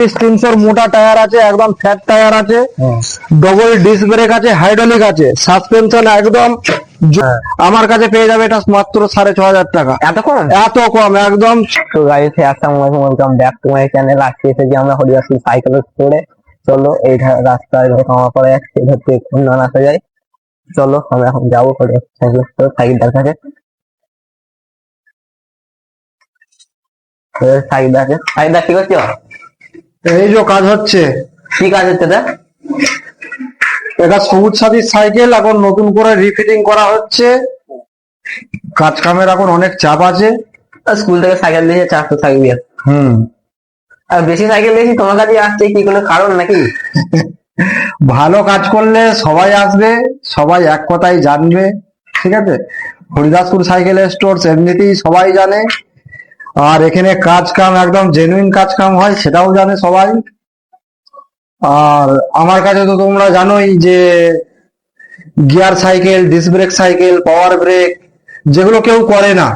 300 মোটা টায়ার আছে, একদম ফ্ল্যাট টায়ার আছে, ডবল ডিস্ক ব্রেক আছে, হাইড্রোলিক আছে, সাসপেনশন একদম আমার কাছে পেয়ে যাবে এটা মাত্র 6,500 টাকা। এত কম? এত কম একদম। তো গাইস আসসালামু আলাইকুম, welcome back to my channel. আজকে এসেছি আমরা হরিদাসপুর সাইকেল স্টোরে। চলো এই রাস্তায় আমার পরে এক হচ্ছে খুলনা আসা যায়। চলো আমরা এখন যাবো হরিদাসপুর সাইকেল স্টোর, সাইকেলটার কাছে। সাইকেলটা ঠিক আছে? এই যে কাজ হচ্ছে। কি কাজ হচ্ছে? এটা সবুজ সাথী সাইকেল এখন নতুন করে রিফিটিং করা হচ্ছে। কাজ কামের এখন অনেক চাপ আছে। স্কুল থেকে সাইকেল দিয়েছে, 400 সাইকেল দিয়ে। আর বেশি সাইকেল দিয়েছি তোমার কাছে আসছে কি কোনো কারণ নাকি? ভালো কাজ করলে সবাই আসবে, সবাই এক কথাই জানবে। ঠিক আছে, হরিদাসপুর সাইকেল স্টোর এমনিতেই সবাই জানে, আর এখানে কাজ কাম একদম জেনুইন কাজ কাম হয় সেটাও জানে সবাই। আর আমার কাছে তো তোমরা জানোই যে gear cycle, disc brake cycle, power brake যেগুলো কেউ করে না।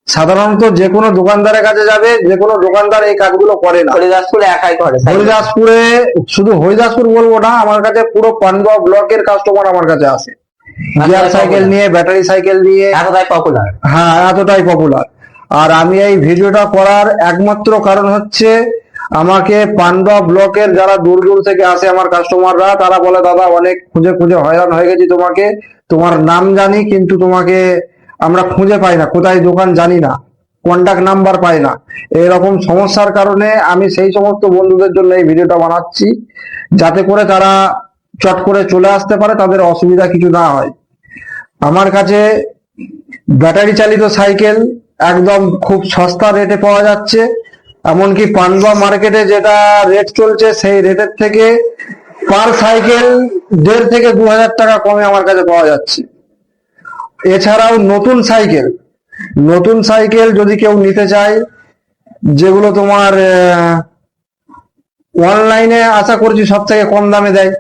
সাধারণত যে কোনো দোকানদারের কাছে যাবে, যে কোনো দোকানদার এই কাজগুলো করে না। হরিদাসপুরে একাই করে। হরিদাসপুরে, শুধু হরিদাসপুর বলবো না, আমার কাছে পুরো পান্ডুয়া ব্লকের কাস্টমার আমার কাছে আসে গিয়ার সাইকেল নিয়ে, ব্যাটারি সাইকেল নিয়ে। এতটাই পপুলার? হ্যাঁ, এতটাই পপুলার। আর আমি এই ভিডিওটা করার একমাত্র কারণ হচ্ছে, আমাকে পান্ডুয়া ব্লকের যারা দূর দূর থেকে আসে আমার কাস্টমাররা, তারা বলে দাদা অনেক খুঁজে খুঁজে হয়রান হয়ে গেছি, তোমাকে, তোমার নাম জানি কিন্তু তোমাকে আমরা খুঁজে পাই না, কোথায় দোকান জানি না, কন্টাক্ট নাম্বার পাই না। এরকম সমস্যার কারণে আমি সেই সমস্ত বন্ধুদের জন্য এই ভিডিওটা বানাচ্ছি, যাতে করে তারা চট করে চলে আসতে পারে, তাদের অসুবিধা কিছু না হয়। আমার কাছে ব্যাটারি চালিত সাইকেল একদম খুব সস্তা রেটে পাওয়া যাচ্ছে। এমনকি পান্ডুয়া মার্কেটে যেটা রেট চলছে সেই রেটের থেকে পার সাইকেল 1,500 থেকে 2,000 টাকা কমে আমার কাছে পাওয়া যাচ্ছে। এছাড়াও নতুন সাইকেল যদি কেউ নিতে চায়, যেগুলো তোমার অনলাইনে আশা করছি সব থেকে কম দামে দেয়,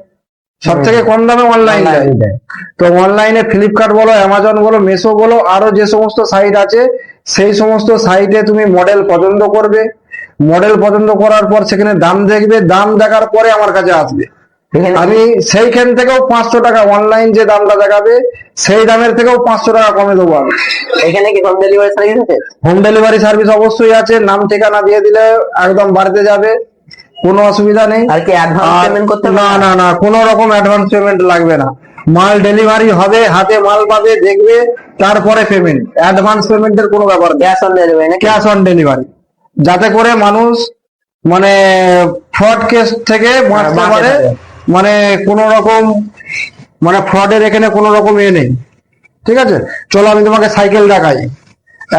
সব থেকে কম দামে অনলাইন দেয়। তো অনলাইনে ফ্লিপকার্ট বলো, অ্যামাজন বলো, মেসো বলো, আরো যে সমস্ত সাইট আছে সেই সমস্ত সাইটে তুমি মডেল পছন্দ করবে। মডেল পছন্দ করার পর সেখানে দাম দেখবে, দাম দেখার পরে আমার কাছে আসবে। আমি সেইখান থেকেও 500 টাকা, অনলাইন যে দামটা দেখাবে সেই দামের থেকেও 500 টাকা কমে দেবো আমি। এখানে কি হোম ডেলিভারি সার্ভিস আছে? হোম ডেলিভারি সার্ভিস অবশ্যই আছে, নাম ঠিকানা দিয়ে দিলে একদম বাড়িতে যাবে, কোনো অসুবিধা নেই। আর কি অ্যাডভান্স পেমেন্ট করতে হবে? না, কোনো রকম অ্যাডভান্স পেমেন্ট লাগবে না। মাল ডেলিভারি হবে, হাতে মাল পাবে, দেখবে, তারপরে পেমেন্ট। অ্যাডভান্স পেমেন্টের কোনো ব্যাপার নেই, cash on delivery. Cash on delivery, যাতে করে মানুষ মানে ফ্রড কেস থেকে বাঁচতে পারে। মানে কোনো রকম মানে ফ্রডের এখানে কোনো রকম নেই। ঠিক আছে, চলো আমি তোমাকে সাইকেল দেখাই।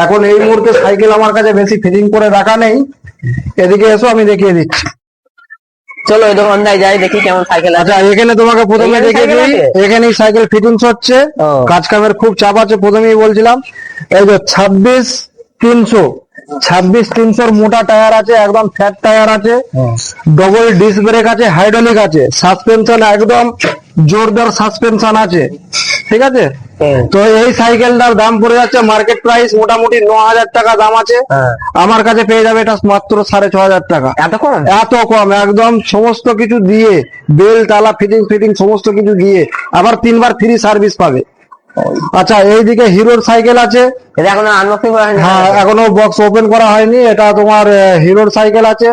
এখন এই মুহূর্তে সাইকেল আমার কাছে বেশি ফিটিং করে রাখা নেই, এদিকে এসো আমি দেখিয়ে দিচ্ছি। চলো এই দোকানটায় যাই, দেখি কেমন সাইকেল আছে। আচ্ছা, এখানে তোমাকে প্রথমে দেখিয়ে দিই, এখানেই সাইকেল ফিটিংস হচ্ছে। কাজ কামের খুব চাপ আছে, প্রথমেই বলছিলাম। এই যে 26,300 মোটা টায়ার আছে, একদম ফ্ল্যাট টায়ার আছে, ডবল ডিস্ক ব্রেক আছে, হাইড্রোলিক আছে, সাসপেনশন একদম জোরদার সাসপেনশন আছে। ঠিক আছে, তো এই সাইকেলটার দাম পড়ে যাচ্ছে মার্কেট প্রাইস মোটামুটি 9,000 টাকা দাম আছে। আমার কাছে পেয়ে যাবে এটা মাত্র 6,500 টাকা। এত কম? এত কম একদম, সমস্ত কিছু দিয়ে, বেল তালা ফিটিং সমস্ত কিছু দিয়ে, আবার 3 বার ফ্রি সার্ভিস পাবে। আচ্ছা, এইদিকে হিরোর সাইকেল আছে। এটা এখনো আনবক্সিং করা হয়নি? হ্যাঁ, এখনো বক্স ওপেন করা হয়নি। এটা তোমার হিরোর সাইকেল আছে।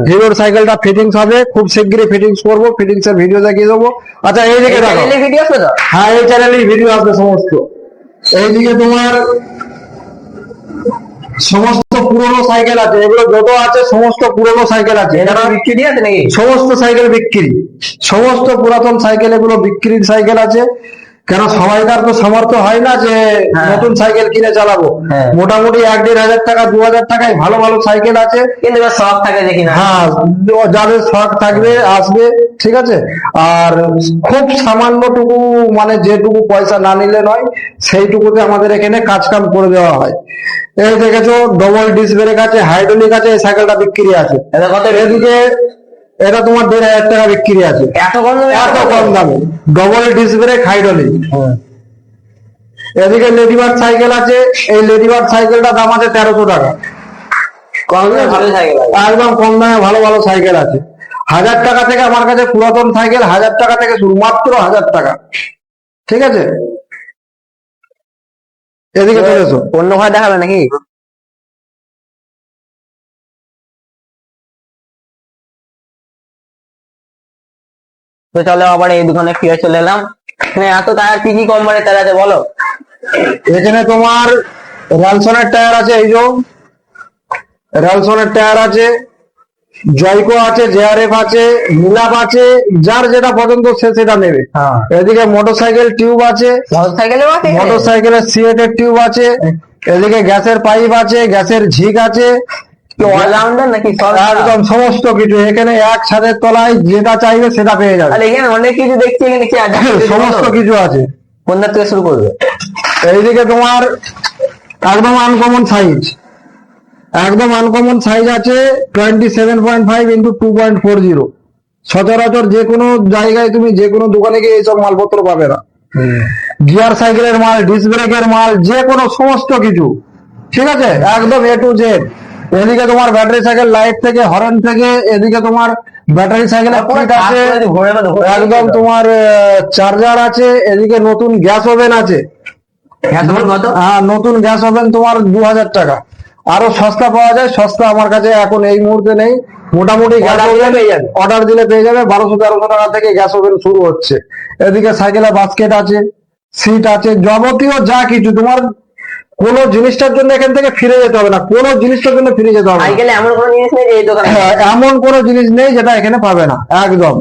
হিরোর সাইকেলটা ফিটিংস হবে, খুব শিগগিরই ফিটিংস করবো, ফিটিংস এর ভিডিও দেখিয়ে দেবো। আচ্ছা, এইদিকে দেখো। ভিডিও আছে তো? হ্যাঁ, এই চ্যানেলেই ভিডিও আসবে সমস্ত। এইদিকে তোমার সমস্ত পুরনো সাইকেল আছে, এগুলো যত আছে সমস্ত পুরনো সাইকেল আছে। এটা বিক্রি আছে নাকি? সমস্ত সাইকেল বিক্রি, সমস্ত পুরাতন সাইকেল, এগুলো বিক্রির সাইকেল আছে। কেন সবাইকার তো সামর্থ্য হয় না যে নতুন সাইকেল কিনে চালাবো। মোটামুটি 1,500 টাকা 2,000 টাকায় ভালো ভালো সাইকেল আছে, কিন্তু শখ থাকে দেখি না। হ্যাঁ, যাদের শখ থাকবে আসবে। ঠিক আছে, আর খুব সামান্যটুকু মানে যেটুকু পয়সা না নিলে নয়, সেইটুকুতে আমাদের এখানে কাজ কাম করে দেওয়া হয়। এই দেখেছো, ডবল ডিস্ক ব্রেক আছে, হাইড্রোলিক আছে, এই সাইকেলটা বিক্রি আছে। এদিকে এটা তোমার 1,500 টাকা বিক্রি আছে। এত কম দামে? এত কম দামে, ডবল ডিস্ক ব্রেক, হাইড্রোলিক। এদিকে লেডিবার্ড সাইকেল আছে, এই লেডিবার্ড সাইকেলটা দাম আছে 1,300 টাকা। কম দামে ভালো সাইকেল আছে। একদম কম দামে ভালো ভালো সাইকেল আছে। 1000 টাকা থেকে আমার কাছে পুরাতন সাইকেল 1000 টাকা থেকে শুরু, মাত্র 1000 টাকা। ঠিক আছে, এদিকে চলে এসো। অন্য ঘর দেখাবে নাকি? তো চলো আবার এই দোকানে ফিরে চলে এলাম। এখানে এত টায়ার কি কি কোম্পানির টায়ার আছে বলো? এখানে তোমার র্যালসনের টায়ার আছে, এই যে র্যালসনের টায়ার আছে, জয়কো আছে, জেআরএফ আছে, মিলাপ আছে, যার যেটা পছন্দ সে সেটা নেবে। হ্যাঁ, এদিকে মোটরসাইকেল টিউব আছে, মোটরসাইকেলেও আছে এখানে? মোটরসাইকেলের সিএটের টিউব আছে, এদিকে গ্যাসের পাইপ আছে, গ্যাসের ঝিক আছে, কি অলরাউন্ডার নাকি সব? একদম সমস্ত কিছু এখানে এক ছাদের তলায় যেটা চাইবে সেটা পেয়ে যাবে। আর এখানে অনেক কিছু দেখছি, এখানে কি আছে? সমস্ত কিছু আছে। কোনটা থেকে শুরু করবে? এইদিকে তোমার একদম আনকমন সাইজ, একদম আনকমন সাইজ আছে 27.5 ইন্টু 2.40। সচরাচর যে কোনো জায়গায় তুমি যে কোনো দোকানে গিয়ে এইসব মালপত্র পাবে না। গিয়ার সাইকেলের মাল, ডিস্ক ব্রেকের মাল, যে কোনো সমস্ত কিছু, ঠিক আছে, একদম এ টু জেড। এদিকে তোমার ব্যাটারি সাইকেল লাইট থেকে হর্ন থেকে, এদিকে তোমার ব্যাটারি সাইকেলের কিট আছে, একদম তোমার চার্জার আছে, এদিকে নতুন গ্যাস ওভেন আছে। হ্যাঁ, নতুন গ্যাস ওভেন তোমার 2000 টাকা। আরো সস্তা পাওয়া যায়, সস্তা আমার কাছে এখন এই মুহূর্তে নেই। মোটামুটি গ্যাস ওভেন অর্ডার দিলে পেয়ে যাবে 1200-1300 টাকা থেকে গ্যাস ওভেন শুরু হচ্ছে। এদিকে সাইকেলের বাস্কেট আছে, সিট আছে, যাবতীয় যা কিছু তোমার কোনো জিনিসটার জন্য এখান থেকে ফিরে যেতে হবে না, কোনো জিনিসটার জন্য ফিরে যেতে হবে না। সাইকেলে এমন কোনো জিনিস নেই যে এই দোকানে? এমন কোনো জিনিস নেই যেটা এখানে পাবে না, একদম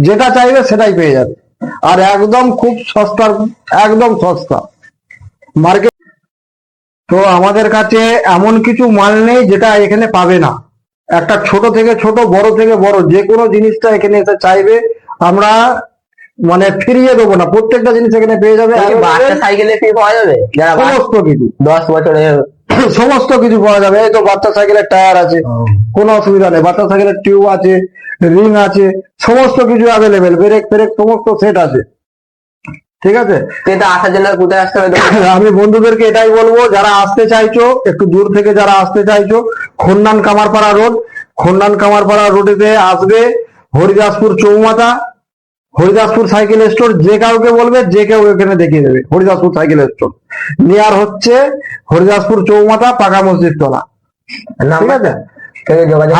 যেটা চাইবে সেটাই পেয়ে যাবে। আর একদম খুব সস্তার, একদম সস্তা মার্কেট। তো আমাদের কাছে এমন কিছু মাল নেই যেটা এখানে পাবে না। একটা ছোট থেকে ছোট, বড় থেকে বড়, যে কোনো জিনিসটা এখানে এসে চাইবে আমরা মানে ফিরিয়ে দেবো না, প্রত্যেকটা জিনিস এখানে পেয়ে যাবে। বাচ্চা সাইকেলে ফ্রি পাওয়া যাবে? যারা সমস্ত কিছু 10 বছরের সমস্ত কিছু পাওয়া যাবে। এই তো বাচ্চা সাইকেলের টায়ার আছে, কোনো অসুবিধা নেই। বাচ্চা সাইকেলের টিউব আছে, রিং আছে, সমস্ত কিছু অ্যাভেলেবেল, ব্রেক ফ্রেক সমস্ত সেট আছে। ঠিক আছে, সেটা আসার জন্য কোথায় আসতে হবে? আমি বন্ধুদেরকে এটাই বলবো, যারা আসতে চাইছো একটু দূর থেকে, যারা আসতে চাইছো, খন্নান কামারপাড়া রোড, খন্নান কামারপাড়া রোডেতে আসবে। হরিদাসপুর চৌমাথা, হরিদাসপুর সাইকেল স্টোর, যে কাউকে বলবে যে কেউ এখানে দেখিয়ে দেবে। হরিদাসপুর সাইকেল স্টোর নিয়ার হচ্ছে হরিদাসপুর চৌমাথা, পাকা মসজিদ তলা। ঠিক আছে,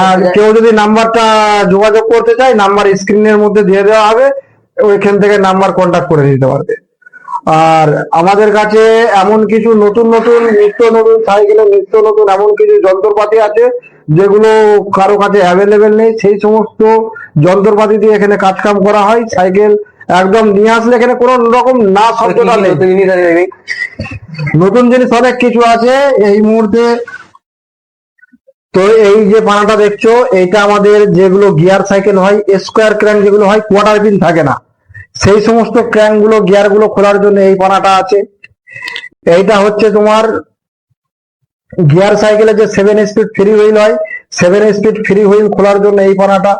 আর কেউ যদি নাম্বারটা যোগাযোগ করতে চায়, নাম্বার স্ক্রিনের মধ্যে দিয়ে দেওয়া হবে, ওইখান থেকে নাম্বার কন্ট্যাক্ট করে নিতে পারবে। আর আমাদের কাছে এমন কিছু নতুন নতুন নিত্য নতুন সাইকেলের নিত্য নতুন এমন কিছু যন্ত্রপাতি আছে যেগুলো কারো কাছে অ্যাভেলেবেল নেই। সেই সমস্ত যন্ত্রপাতি দিয়ে এখানে কাজ কাম করা হয়। সাইকেল একদম নিয়ে আসলে এখানে কোনো রকম না শব্দটা নেই। নতুন জিনিস অনেক কিছু আছে এই মুহূর্তে। তো এই যে পানাটা দেখছো, এইটা আমাদের যেগুলো গিয়ার সাইকেল হয়, স্কোয়ার ক্র্যাঙ্ক যেগুলো হয়, কোয়ার্টার পিন থাকে না, সেই সমস্ত ক্র্যাঙ্ক গুলো, গিয়ার গুলো খোলার জন্য এই পানাটা আছে। এইটা হচ্ছে তোমার গিয়ার সাইকেলে যে 7 স্পিড ফ্রি হুইল হয়, 7 স্পিড ফ্রি হুইল খোলার জন্য এই পানাটা।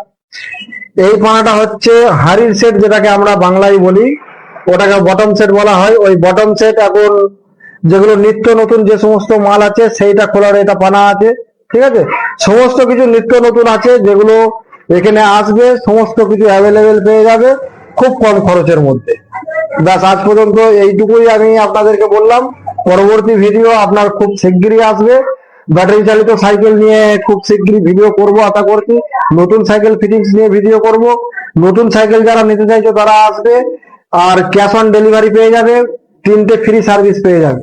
এই পানাটা হচ্ছে হাড়ির সেট, যেটাকে আমরা বাংলায় বলি, ওটাকে বটম সেট বলা হয়। ওই বটম সেট এখন যেগুলো নিত্য নতুন যে সমস্ত মাল আছে সেইটা খোলার এটা পানা আছে। ঠিক আছে, সমস্ত কিছু নিত্য নতুন আছে যেগুলো এখানে আসবে, সমস্ত কিছু অ্যাভেলেবেল পেয়ে যাবে খুব কম খরচের মধ্যে। ব্যাস, আজ পর্যন্ত এইটুকুই আমি আপনাদেরকে বললাম। পরবর্তী ভিডিও আপনার খুব শিগগিরই আসবে। ব্যাটারি চালিত সাইকেল নিয়ে খুব শিগগিরই ভিডিও করব আশা করছি। নতুন সাইকেল ফিটিংস নিয়ে ভিডিও করব। নতুন সাইকেল যারা নিতে চাইছো তারা আসবে, আর ক্যাশ অন ডেলিভারি পেয়ে যাবে, 3টে ফ্রি সার্ভিস পেয়ে যাবে।